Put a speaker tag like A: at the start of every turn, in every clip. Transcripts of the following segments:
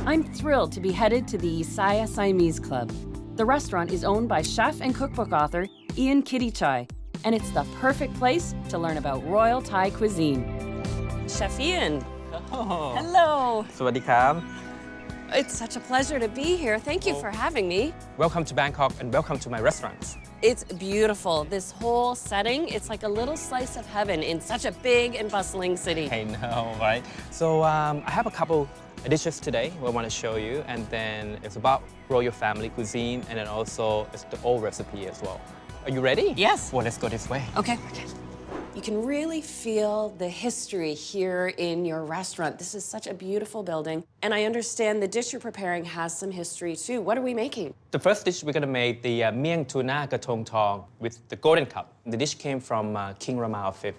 A: I'm thrilled to be headed to the Isaiah Siamese Club. The restaurant is owned by chef and cookbook author Ian Kittichai, and it's the perfect place to learn about Royal Thai cuisine. Chef Ian.
B: Oh.
A: Hello.
B: สวัสดีครับ
A: It's such a pleasure to be here. Thank you for having me.
B: Welcome to Bangkok and welcome to my restaurant.
A: It's beautiful. This whole setting, it's like a little slice of heaven in such a big and bustling city.
B: I know, right? So I have a couple dishes today I want to show you, and then it's about royal family cuisine, and then also it's the old recipe as well. Are you ready?
A: Yes.
B: Well, let's go this way.
A: Okay. You can really feel the history here in your restaurant. This is such a beautiful building. And I understand the dish you're preparing has some history too. What are we making?
B: The first dish we're going to make the Miang Tuna Katong Tong with the golden cup. The dish came from King Rama V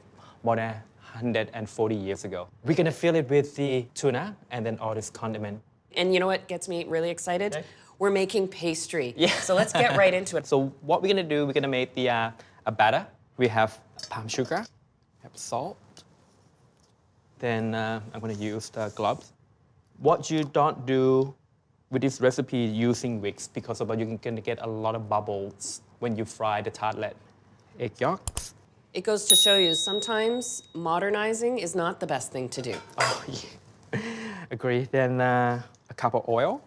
B: more than 140 years ago. We're going to fill it with the tuna and then all this condiment.
A: And you know what gets me really excited?
B: Okay.
A: We're making pastry.
B: Yeah.
A: So let's get right into it.
B: So what we're going to do, we're going to make the a batter. We have palm sugar, we have salt. Then I'm going to use the gloves. What you don't do with this recipe using wicks, because of you're going to get a lot of bubbles when you fry the tartlet. Egg yolks.
A: It goes to show you, sometimes modernizing is not the best thing to do.
B: Oh, yeah. Agree. Then a cup of oil.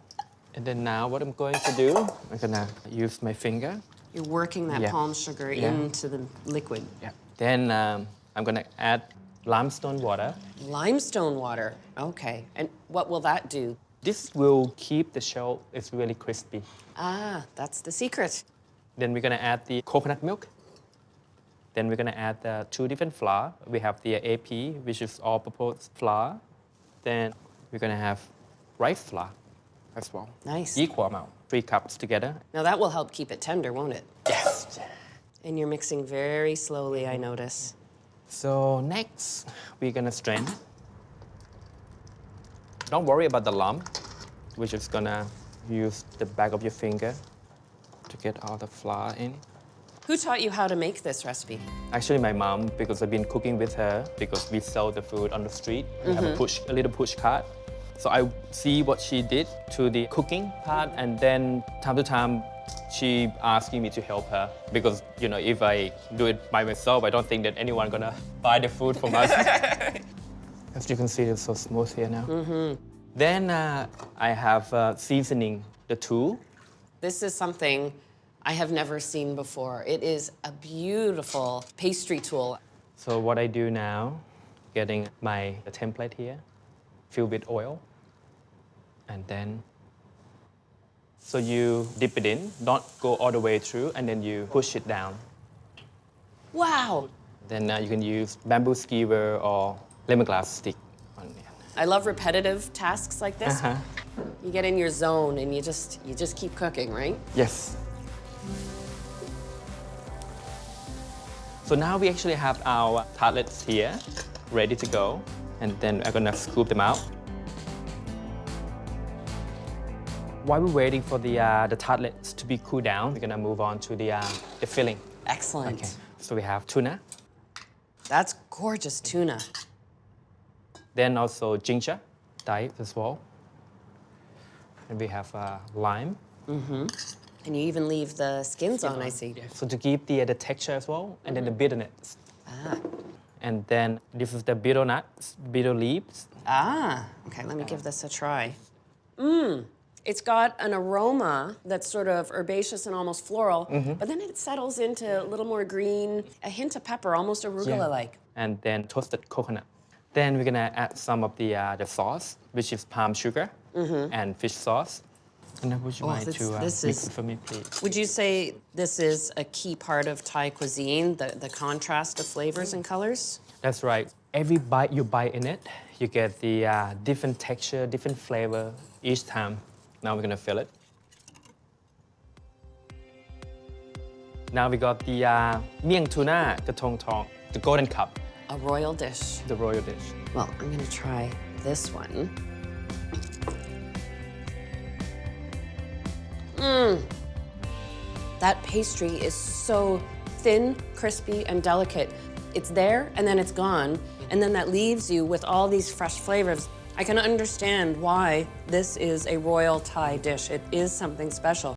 B: And then now what I'm going to do, I'm going to use my finger.
A: You're working that palm sugar into the liquid.
B: Yeah. Then I'm going to add limestone water.
A: Limestone water, okay. And what will that do?
B: This will keep the shell, it's really crispy.
A: Ah, that's the secret.
B: Then we're going to add the coconut milk. Then we're going to add the two different flour. We have the AP, which is all-purpose flour. Then we're going to have rice flour as well.
A: Nice.
B: Equal amount, 3 cups together.
A: Now that will help keep it tender, won't it?
B: Yes.
A: And you're mixing very slowly, I notice.
B: So next, we're going to strain. Don't worry about the lump. We're just going to use the back of your finger to get all the flour in.
A: Who taught you how to make this recipe?
B: Actually, my mom, because I've been cooking with her, because we sell the food on the street. We have a little push cart. So I see what she did to the cooking part, and then time to time, she asking me to help her. Because, you know, if I do it by myself, I don't think that anyone gonna buy the food from us. As you can see, it's so smooth here now. Then I have seasoning the tool.
A: This is something I have never seen before. It is a beautiful pastry tool.
B: So what I do now, getting my template here, fill with oil, and then, so you dip it in, don't go all the way through, and then you push it down.
A: Wow.
B: Then you can use bamboo skewer or lemongrass stick on it.
A: I love repetitive tasks like this. You get in your zone and you just keep cooking, right?
B: Yes. So now we actually have our tartlets here, ready to go. And then I'm gonna scoop them out. While we're waiting for the tartlets to be cooled down, we're gonna move on to the filling.
A: Excellent.
B: Okay. So we have tuna.
A: That's gorgeous tuna.
B: Then also ginger, diced as well. And we have lime.
A: And you even leave the skins on, I see.
B: So to keep the texture as well, and then the bitterness.
A: Ah.
B: And then this is the bitter nuts, bitter leaves.
A: Ah, okay, let me give this a try. It's got an aroma that's sort of herbaceous and almost floral, but then it settles into a little more green, a hint of pepper, almost arugula-like.
B: And then toasted coconut. Then we're gonna add some of the sauce, which is palm sugar and fish sauce. And then would you mind to mix it for me, please?
A: Would you say this is a key part of Thai cuisine, the contrast of flavors and colors?
B: That's right. Every bite you bite in it, you get the different texture, different flavor each time. Now we're gonna fill it. Now we got the Miang Tuna Katong Tong, the golden cup.
A: A royal dish.
B: The royal dish.
A: Well, I'm gonna try this one. That pastry is so thin, crispy, and delicate. It's there, and then it's gone, and then that leaves you with all these fresh flavors. I can understand why this is a royal Thai dish. It is something special.